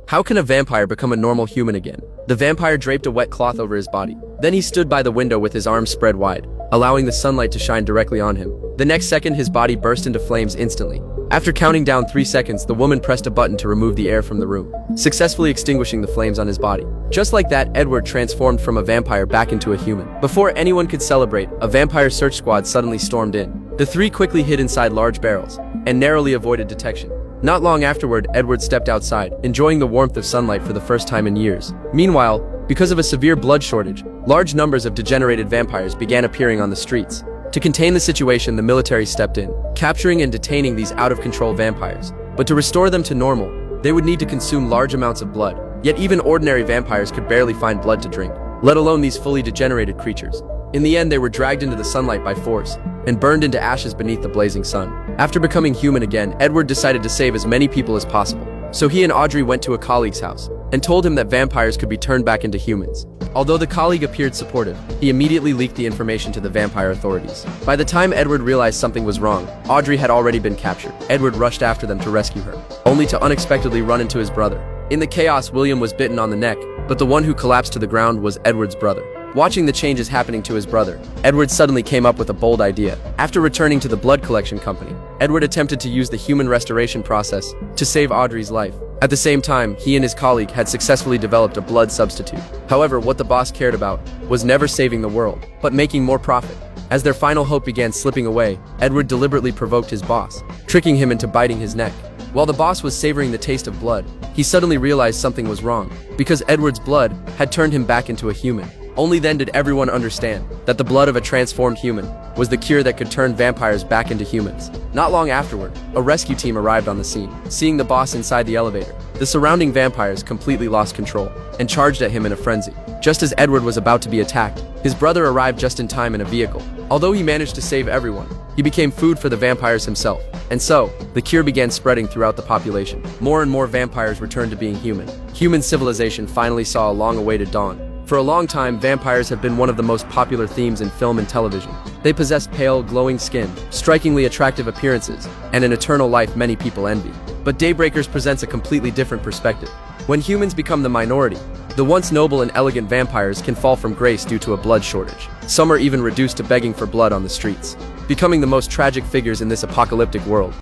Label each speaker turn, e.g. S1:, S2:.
S1: How can a vampire become a normal human again? The vampire draped a wet cloth over his body. Then he stood by the window with his arms spread wide, allowing the sunlight to shine directly on him. The next second, his body burst into flames instantly. After counting down 3 seconds, the woman pressed a button to remove the air from the room, successfully extinguishing the flames on his body. Just like that, Edward transformed from a vampire back into a human. Before anyone could celebrate, a vampire search squad suddenly stormed in. The three quickly hid inside large barrels and narrowly avoided detection. Not long afterward, Edward stepped outside, enjoying the warmth of sunlight for the first time in years. Meanwhile, because of a severe blood shortage, large numbers of degenerated vampires began appearing on the streets. To contain the situation, the military stepped in, capturing and detaining these out-of-control vampires. But to restore them to normal, they would need to consume large amounts of blood. Yet even ordinary vampires could barely find blood to drink, let alone these fully degenerated creatures. In the end, they were dragged into the sunlight by force and burned into ashes beneath the blazing sun. After becoming human again, Edward decided to save as many people as possible. So he and Audrey went to a colleague's house and told him that vampires could be turned back into humans. Although the colleague appeared supportive, he immediately leaked the information to the vampire authorities. By the time Edward realized something was wrong, Audrey had already been captured. Edward rushed after them to rescue her, only to unexpectedly run into his brother. In the chaos, William was bitten on the neck, but the one who collapsed to the ground was Edward's brother. Watching the changes happening to his brother, Edward suddenly came up with a bold idea. After returning to the blood collection company, Edward attempted to use the human restoration process to save Audrey's life. At the same time, he and his colleague had successfully developed a blood substitute. However, what the boss cared about was never saving the world, but making more profit. As their final hope began slipping away, Edward deliberately provoked his boss, tricking him into biting his neck. While the boss was savoring the taste of blood, he suddenly realized something was wrong, because Edward's blood had turned him back into a human. Only then did everyone understand that the blood of a transformed human was the cure that could turn vampires back into humans. Not long afterward, a rescue team arrived on the scene. Seeing the boss inside the elevator, the surrounding vampires completely lost control and charged at him in a frenzy. Just as Edward was about to be attacked, his brother arrived just in time in a vehicle. Although he managed to save everyone, he became food for the vampires himself. And so, the cure began spreading throughout the population. More and more vampires returned to being human. Human civilization finally saw a long-awaited dawn. For a long time, vampires have been one of the most popular themes in film and television. They possess pale, glowing skin, strikingly attractive appearances, and an eternal life many people envy. But Daybreakers presents a completely different perspective. When humans become the minority, the once noble and elegant vampires can fall from grace due to a blood shortage. Some are even reduced to begging for blood on the streets, becoming the most tragic figures in this apocalyptic world.